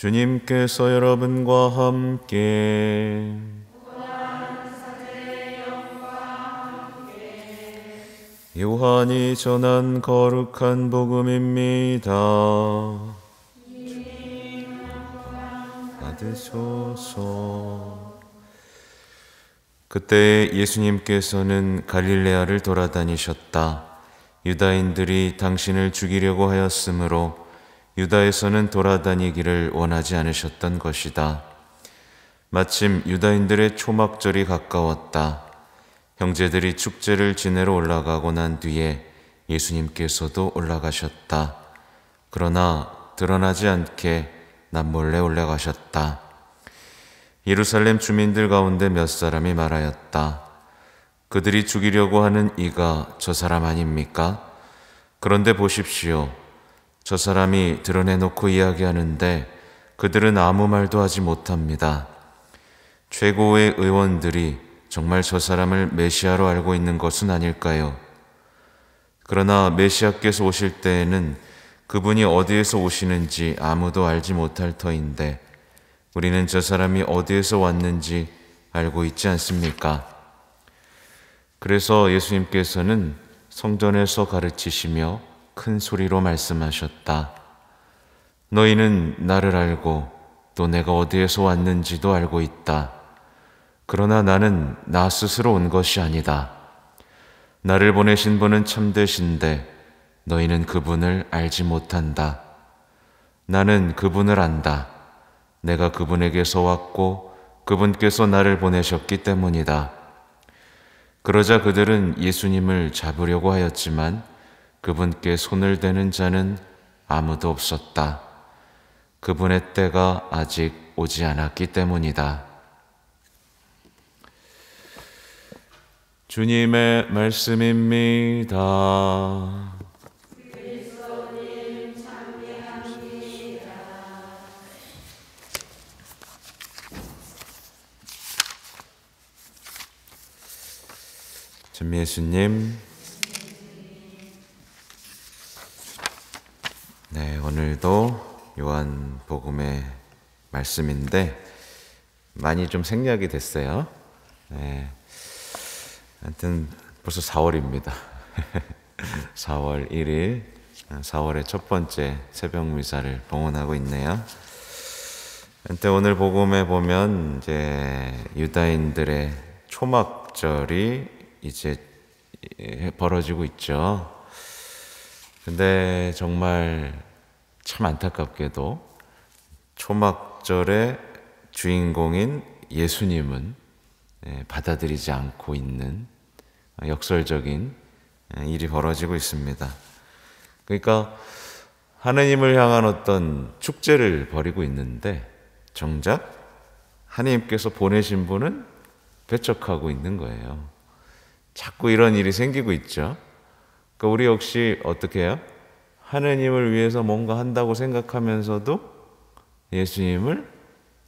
주님께서 여러분과 함께 요한이 전한 거룩한 복음입니다. 받으소서. 그때 예수님께서는 갈릴레아를 돌아다니셨다. 유다인들이 당신을 죽이려고 하였으므로 유다에서는 돌아다니기를 원하지 않으셨던 것이다. 마침 유다인들의 초막절이 가까웠다. 형제들이 축제를 지내러 올라가고 난 뒤에 예수님께서도 올라가셨다. 그러나 드러나지 않게 남몰래 올라가셨다. 예루살렘 주민들 가운데 몇 사람이 말하였다. 그들이 죽이려고 하는 이가 저 사람 아닙니까? 그런데 보십시오. 저 사람이 드러내놓고 이야기하는데 그들은 아무 말도 하지 못합니다. 최고의 의원들이 정말 저 사람을 메시아로 알고 있는 것은 아닐까요? 그러나 메시아께서 오실 때에는 그분이 어디에서 오시는지 아무도 알지 못할 터인데 우리는 저 사람이 어디에서 왔는지 알고 있지 않습니까? 그래서 예수님께서는 성전에서 가르치시며 큰 소리로 말씀하셨다. 너희는 나를 알고 또 내가 어디에서 왔는지도 알고 있다. 그러나 나는 나 스스로 온 것이 아니다. 나를 보내신 분은 참되신데 너희는 그분을 알지 못한다. 나는 그분을 안다. 내가 그분에게서 왔고 그분께서 나를 보내셨기 때문이다. 그러자 그들은 예수님을 잡으려고 하였지만 그분께 손을 대는 자는 아무도 없었다. 그분의 때가 아직 오지 않았기 때문이다. 주님의 말씀입니다. 그리스도님 참배합니다. 전 예수님, 네, 오늘도 요한복음의 말씀인데 많이 좀 생략이 됐어요. 네. 하여튼 벌써 4월입니다. 4월 1일, 4월의 첫 번째 새벽 미사를 봉헌하고 있네요. 하여튼 오늘 복음에 보면 이제 유다인들의 초막절이 이제 벌어지고 있죠. 근데 정말 참 안타깝게도 초막절의 주인공인 예수님은 받아들이지 않고 있는 역설적인 일이 벌어지고 있습니다. 그러니까 하느님을 향한 어떤 축제를 벌이고 있는데 정작 하느님께서 보내신 분은 배척하고 있는 거예요. 자꾸 이런 일이 생기고 있죠. 그러니까 우리 역시 어떻게 해요? 하느님을 위해서 뭔가 한다고 생각하면서도 예수님을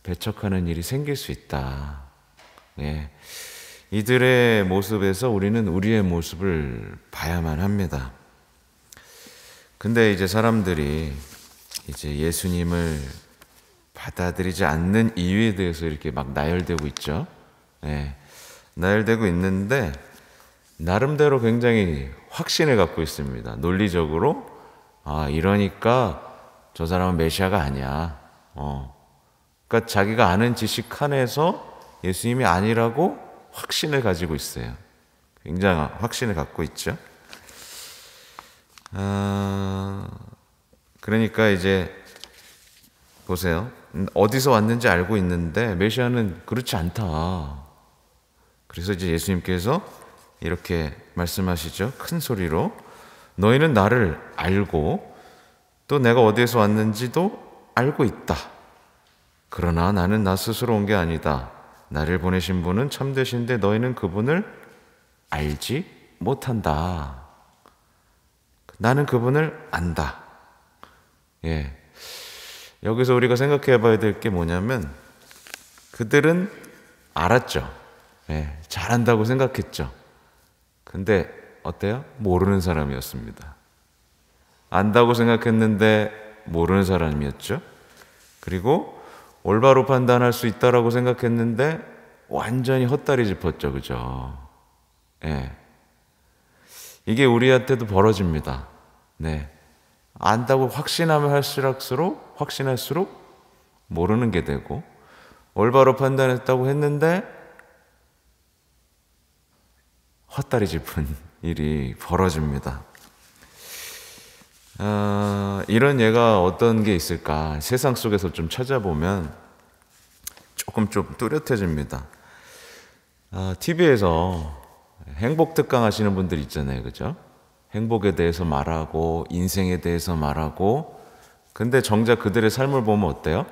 배척하는 일이 생길 수 있다. 예. 이들의 모습에서 우리는 우리의 모습을 봐야만 합니다. 근데 이제 사람들이 이제 예수님을 받아들이지 않는 이유에 대해서 이렇게 막 나열되고 있죠. 예. 나열되고 있는데 나름대로 굉장히 확신을 갖고 있습니다. 논리적으로 이러니까 저 사람은 메시아가 아니야. 그러니까 자기가 아는 지식 한에서 예수님이 아니라고 확신을 가지고 있어요. 굉장한 확신을 갖고 있죠. 그러니까 이제 보세요. 어디서 왔는지 알고 있는데 메시아는 그렇지 않다. 그래서 이제 예수님께서 이렇게 말씀하시죠. 큰 소리로 너희는 나를 알고 또 내가 어디에서 왔는지도 알고 있다. 그러나 나는 나 스스로 온 게 아니다. 나를 보내신 분은 참되신데 너희는 그분을 알지 못한다. 나는 그분을 안다. 예. 여기서 우리가 생각해 봐야 될 게 뭐냐면 그들은 알았죠. 예. 잘한다고 생각했죠. 근데 어때요? 모르는 사람이었습니다. 안다고 생각했는데 모르는 사람이었죠. 그리고 올바로 판단할 수 있다라고 생각했는데 완전히 헛다리 짚었죠. 그죠? 예. 이게 우리한테도 벌어집니다. 네. 안다고 확신하면 확신할수록 모르는 게 되고, 올바로 판단했다고 했는데 헛다리 짚은 일이 벌어집니다. 이런 예가 어떤 게 있을까? 세상 속에서 좀 찾아보면 조금 좀 뚜렷해집니다. TV에서 행복 특강 하시는 분들 있잖아요. 그죠? 행복에 대해서 말하고, 인생에 대해서 말하고, 근데 정작 그들의 삶을 보면 어때요?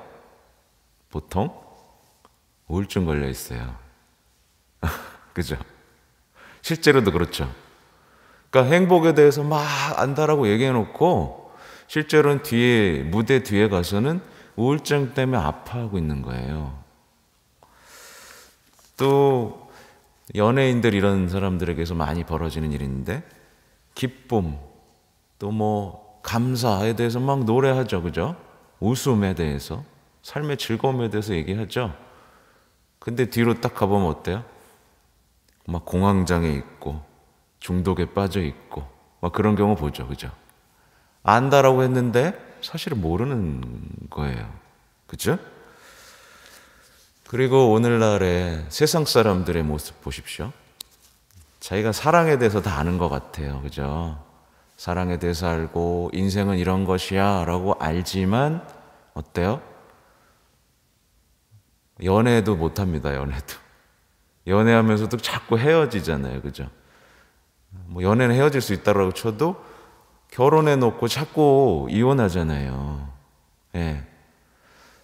보통 우울증 걸려 있어요. 그죠? 실제로도 그렇죠. 그러니까 행복에 대해서 막 안다라고 얘기해 놓고 실제로는 무대 뒤에 가서는 우울증 때문에 아파하고 있는 거예요. 또 연예인들 이런 사람들에게서 많이 벌어지는 일인데, 기쁨, 또 뭐 감사에 대해서 막 노래하죠. 그죠? 웃음에 대해서, 삶의 즐거움에 대해서 얘기하죠. 근데 뒤로 딱 가보면 어때요? 막 공황장애 있고 중독에 빠져 있고 막 그런 경우 보죠. 그죠? 안다라고 했는데 사실은 모르는 거예요. 그죠? 그리고 오늘날의 세상 사람들의 모습 보십시오. 자기가 사랑에 대해서 다 아는 것 같아요. 그죠? 사랑에 대해서 알고 인생은 이런 것이야 라고 알지만 어때요? 연애도 못합니다. 연애하면서도 자꾸 헤어지잖아요. 그죠? 뭐 연애는 헤어질 수 있다고 쳐도 결혼해놓고 자꾸 이혼하잖아요. 예.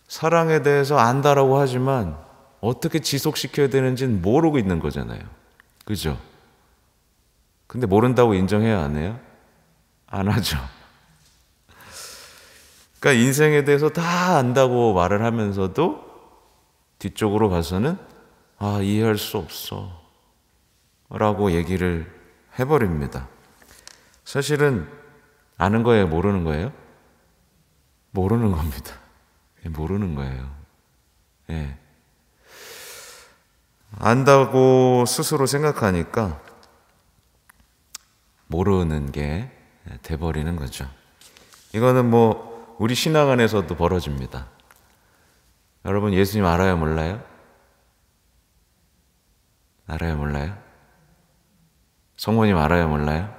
사랑에 대해서 안다라고 하지만 어떻게 지속시켜야 되는지는 모르고 있는 거잖아요. 그죠? 근데 모른다고 인정해야 안 해요? 안 하죠. 그러니까 인생에 대해서 다 안다고 말을 하면서도 뒤쪽으로 가서는 이해할 수 없어 라고 얘기를 해버립니다. 사실은 아는 거예요? 모르는 거예요? 모르는 겁니다. 모르는 거예요. 예. 안다고 스스로 생각하니까 모르는 게 돼버리는 거죠. 이거는 뭐 우리 신앙 안에서도 벌어집니다. 여러분 예수님 알아요? 몰라요? 알아요? 몰라요? 성모님 알아요? 몰라요?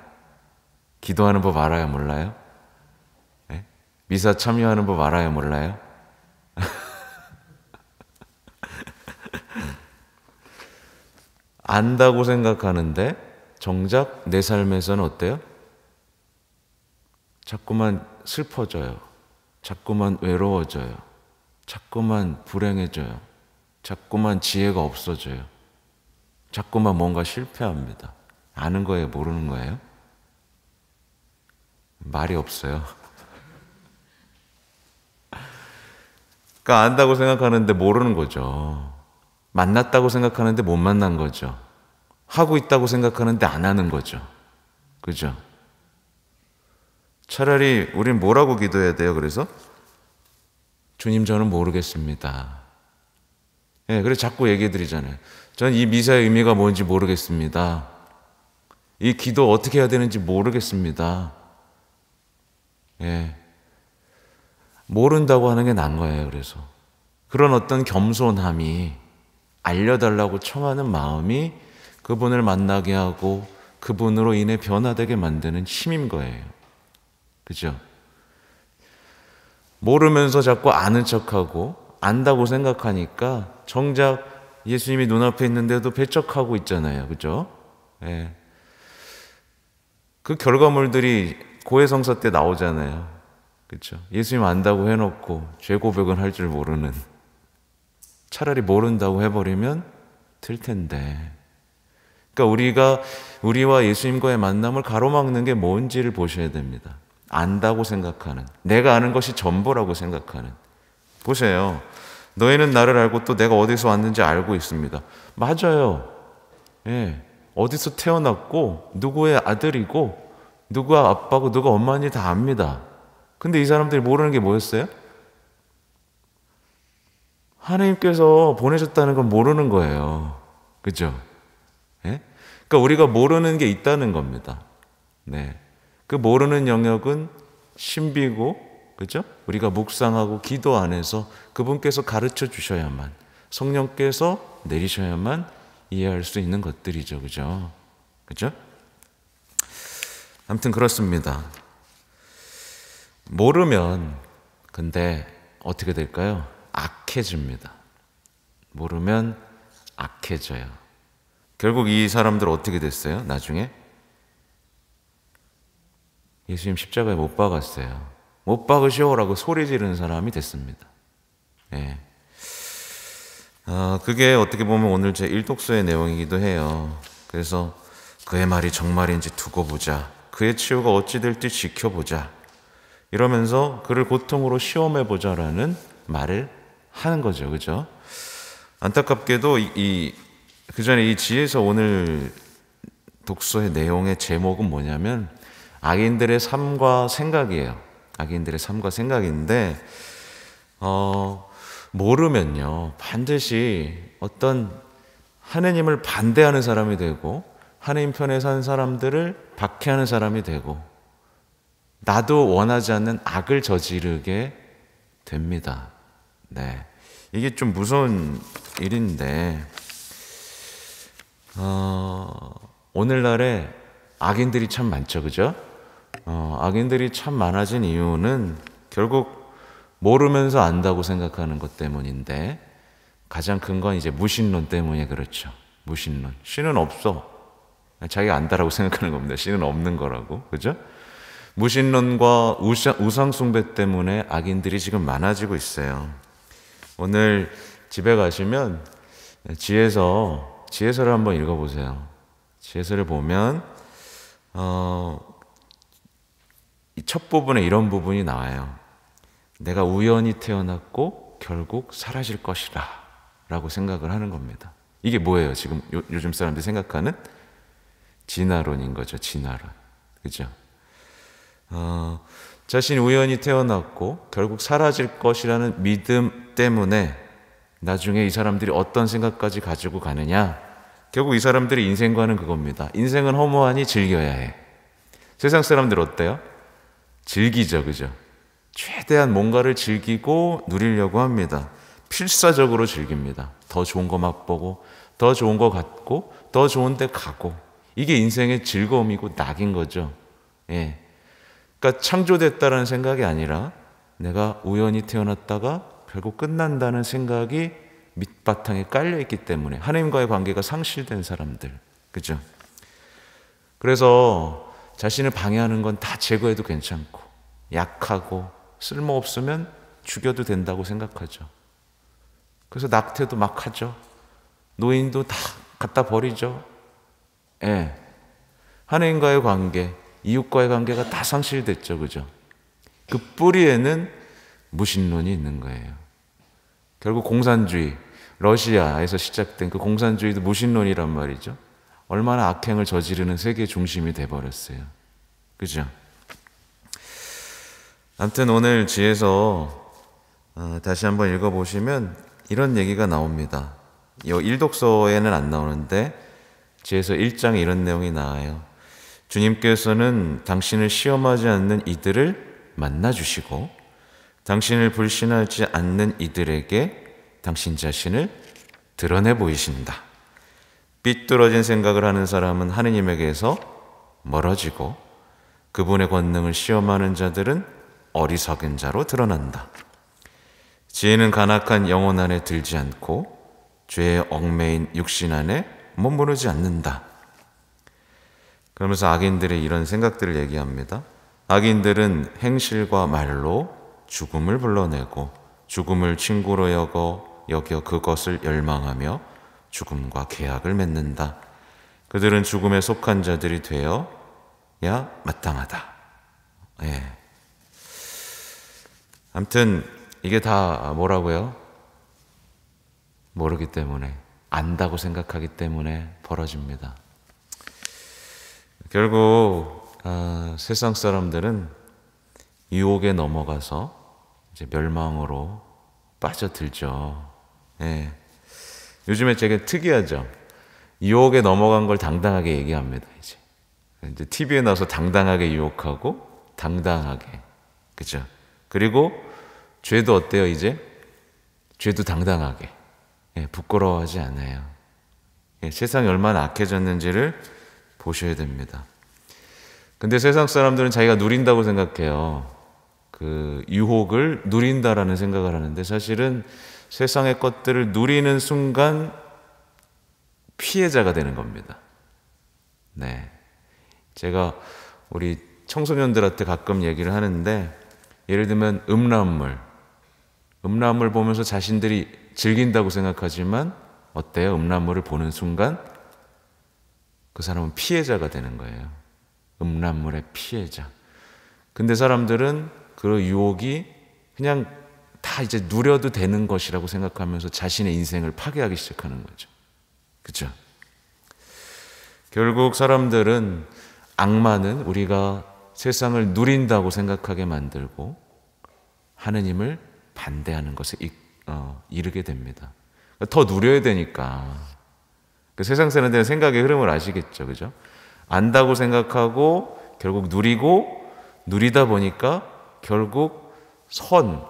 기도하는 법 알아요? 몰라요? 네? 미사 참여하는 법 알아요? 몰라요? 안다고 생각하는데 정작 내 삶에서는 어때요? 자꾸만 슬퍼져요. 자꾸만 외로워져요. 자꾸만 불행해져요. 자꾸만 지혜가 없어져요. 자꾸만 뭔가 실패합니다. 아는 거예요? 모르는 거예요? 말이 없어요. 그러니까 안다고 생각하는데 모르는 거죠. 만났다고 생각하는데 못 만난 거죠. 하고 있다고 생각하는데 안 하는 거죠. 그죠? 차라리 우린 뭐라고 기도해야 돼요? 그래서 주님 저는 모르겠습니다. 예, 그래서 자꾸 얘기해 드리잖아요. 전 이 미사의 의미가 뭔지 모르겠습니다. 이 기도 어떻게 해야 되는지 모르겠습니다. 예. 모른다고 하는 게 나은 거예요. 그래서 그런 어떤 겸손함이, 알려달라고 청하는 마음이 그분을 만나게 하고 그분으로 인해 변화되게 만드는 힘인 거예요. 그죠? 모르면서 자꾸 아는 척하고 안다고 생각하니까 정작 예수님이 눈앞에 있는데도 배척하고 있잖아요. 그죠? 예. 그 결과물들이 고해성사 때 나오잖아요. 그렇죠? 예수님 안다고 해놓고 죄 고백은 할 줄 모르는, 차라리 모른다고 해버리면 될 텐데. 그러니까 우리와 예수님과의 만남을 가로막는 게 뭔지를 보셔야 됩니다. 안다고 생각하는, 내가 아는 것이 전부라고 생각하는. 보세요. 너희는 나를 알고 또 내가 어디서 왔는지 알고 있습니다. 맞아요. 예. 어디서 태어났고 누구의 아들이고 누가 아빠고 누가 엄마인지 다 압니다. 근데 이 사람들이 모르는 게 뭐였어요? 하나님께서 보내셨다는 걸 모르는 거예요. 그죠? 예? 그러니까 우리가 모르는 게 있다는 겁니다. 네. 그 모르는 영역은 신비고, 그죠? 우리가 묵상하고 기도 안에서 그분께서 가르쳐 주셔야만, 성령께서 내리셔야만 이해할 수 있는 것들이죠. 그죠? 그죠? 아무튼 그렇습니다. 모르면 근데 어떻게 될까요? 악해집니다. 모르면 악해져요. 결국 이 사람들 어떻게 됐어요? 나중에 예수님 십자가에 못 박았어요. 못 박으시오라고 소리 지르는 사람이 됐습니다. 예. 그게 어떻게 보면 오늘 제 일독서의 내용이기도 해요. 그래서 그의 말이 정말인지 두고 보자. 그의 치유가 어찌 될지 지켜보자. 이러면서 그를 고통으로 시험해 보자라는 말을 하는 거죠. 그죠? 안타깝게도 그 전에 이 지혜서 오늘 독서의 내용의 제목은 뭐냐면 악인들의 삶과 생각이에요. 악인들의 삶과 생각인데 모르면요 반드시 어떤 하느님을 반대하는 사람이 되고 하느님 편에 선 사람들을 박해하는 사람이 되고 나도 원하지 않는 악을 저지르게 됩니다. 네, 이게 좀 무서운 일인데 오늘날에 악인들이 참 많죠. 그죠? 악인들이 참 많아진 이유는 결국 모르면서 안다고 생각하는 것 때문인데 가장 큰 건 이제 무신론 때문에 그렇죠. 무신론. 신은 없어. 자기가 안다라고 생각하는 겁니다. 신은 없는 거라고. 그죠? 무신론과 우상 숭배 때문에 악인들이 지금 많아지고 있어요. 오늘 집에 가시면 지혜서를 한번 읽어보세요. 지혜서를 보면 이 첫 부분에 이런 부분이 나와요. 내가 우연히 태어났고 결국 사라질 것이라 라고 생각을 하는 겁니다. 이게 뭐예요? 지금 요즘 사람들이 생각하는 진화론인 거죠. 진화론. 그죠? 자신이 우연히 태어났고 결국 사라질 것이라는 믿음 때문에 나중에 이 사람들이 어떤 생각까지 가지고 가느냐? 결국 이 사람들의 인생과는 그겁니다. 인생은 허무하니 즐겨야 해. 세상 사람들 어때요? 즐기죠. 그죠? 최대한 뭔가를 즐기고 누리려고 합니다. 필사적으로 즐깁니다. 더 좋은 거 맛보고 더 좋은 거 갖고 더 좋은 데 가고 이게 인생의 즐거움이고 낙인 거죠. 예. 그러니까 창조됐다는 생각이 아니라 내가 우연히 태어났다가 결국 끝난다는 생각이 밑바탕에 깔려있기 때문에 하나님과의 관계가 상실된 사람들. 그죠? 그래서 자신을 방해하는 건 다 제거해도 괜찮고 약하고 쓸모없으면 죽여도 된다고 생각하죠. 그래서 낙태도 막 하죠. 노인도 다 갖다 버리죠. 예. 하나님과의 관계, 이웃과의 관계가 다 상실됐죠. 그죠? 그 뿌리에는 무신론이 있는 거예요. 결국 공산주의, 러시아에서 시작된 그 공산주의도 무신론이란 말이죠. 얼마나 악행을 저지르는 세계 중심이 돼버렸어요. 그죠? 아무튼 오늘 지혜서 다시 한번 읽어보시면 이런 얘기가 나옵니다. 이 일독서에는 안 나오는데 지혜서 1장에 이런 내용이 나와요. 주님께서는 당신을 시험하지 않는 이들을 만나주시고 당신을 불신하지 않는 이들에게 당신 자신을 드러내 보이신다. 삐뚤어진 생각을 하는 사람은 하느님에게서 멀어지고 그분의 권능을 시험하는 자들은 어리석은 자로 드러난다. 지혜는 간악한 영혼 안에 들지 않고 죄의 얽매인 육신 안에 머무르지 않는다. 그러면서 악인들의 이런 생각들을 얘기합니다. 악인들은 행실과 말로 죽음을 불러내고 죽음을 친구로 여겨 그것을 열망하며 죽음과 계약을 맺는다. 그들은 죽음에 속한 자들이 되어야 마땅하다. 예. 아무튼 이게 다 뭐라고요? 모르기 때문에, 안다고 생각하기 때문에 벌어집니다. 결국 세상 사람들은 유혹에 넘어가서 이제 멸망으로 빠져들죠. 예. 요즘에 되게 특이하죠. 유혹에 넘어간 걸 당당하게 얘기합니다. 이제 TV에 나와서 당당하게 유혹하고 당당하게, 그죠? 그리고 죄도 어때요? 이제 죄도 당당하게, 예, 부끄러워하지 않아요. 예, 세상이 얼마나 악해졌는지를 보셔야 됩니다. 근데 세상 사람들은 자기가 누린다고 생각해요. 그 유혹을 누린다라는 생각을 하는데, 사실은 세상의 것들을 누리는 순간 피해자가 되는 겁니다. 네. 제가 우리 청소년들한테 가끔 얘기를 하는데, 예를 들면 음란물 보면서 자신들이 즐긴다고 생각하지만 어때요? 음란물을 보는 순간 그 사람은 피해자가 되는 거예요. 음란물의 피해자. 근데 사람들은 그 유혹이 그냥 다 이제 누려도 되는 것이라고 생각하면서 자신의 인생을 파괴하기 시작하는 거죠. 그죠? 결국 사람들은, 악마는 우리가 세상을 누린다고 생각하게 만들고 하느님을 반대하는 것에 이르게 됩니다. 더 누려야 되니까. 그 세상 사는 데는 생각의 흐름을 아시겠죠, 그죠? 안다고 생각하고 결국 누리다 보니까 결국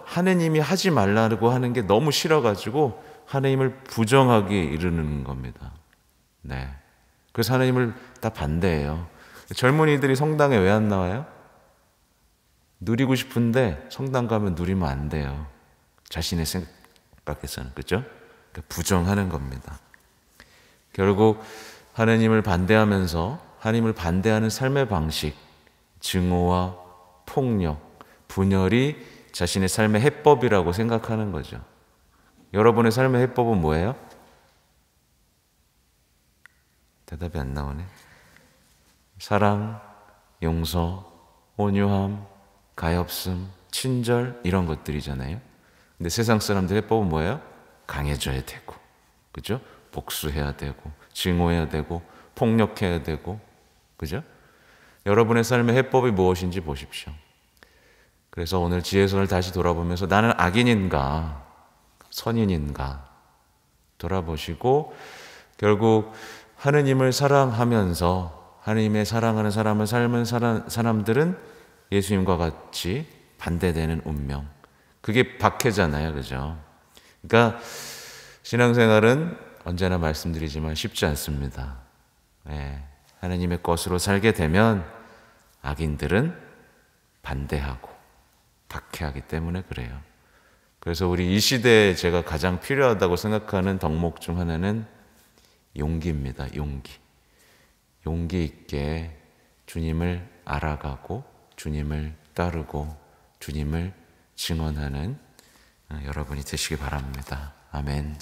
하느님이 하지 말라고 하는 게 너무 싫어가지고 하느님을 부정하게 이르는 겁니다. 네. 그래서 하느님을 다 반대해요. 젊은이들이 성당에 왜 안 나와요? 누리고 싶은데 성당 가면 누리면 안 돼요. 자신의 생각에서는, 그죠? 그러니까 부정하는 겁니다. 결국 하느님을 반대하면서 하느님을 반대하는 삶의 방식, 증오와 폭력, 분열이 자신의 삶의 해법이라고 생각하는 거죠. 여러분의 삶의 해법은 뭐예요? 대답이 안 나오네. 사랑, 용서, 온유함, 가엾음, 친절, 이런 것들이잖아요. 근데 세상 사람들 해법은 뭐예요? 강해져야 되고, 그죠? 복수해야 되고, 증오해야 되고, 폭력해야 되고, 그죠? 여러분의 삶의 해법이 무엇인지 보십시오. 그래서 오늘 지혜선을 다시 돌아보면서 나는 악인인가 선인인가 돌아보시고, 결국 하느님을 사랑하면서 하느님의 사랑하는 사람을 삶은 사람들은 예수님과 같이 반대되는 운명, 그게 박해잖아요, 그죠? 그러니까 신앙생활은 언제나 말씀드리지만 쉽지 않습니다. 예, 하느님의 것으로 살게 되면 악인들은 반대하고 박해하기 때문에 그래요. 그래서 우리 이 시대에 제가 가장 필요하다고 생각하는 덕목 중 하나는 용기입니다. 용기 있게 주님을 알아가고 주님을 따르고 주님을 증언하는 여러분이 되시기 바랍니다. 아멘.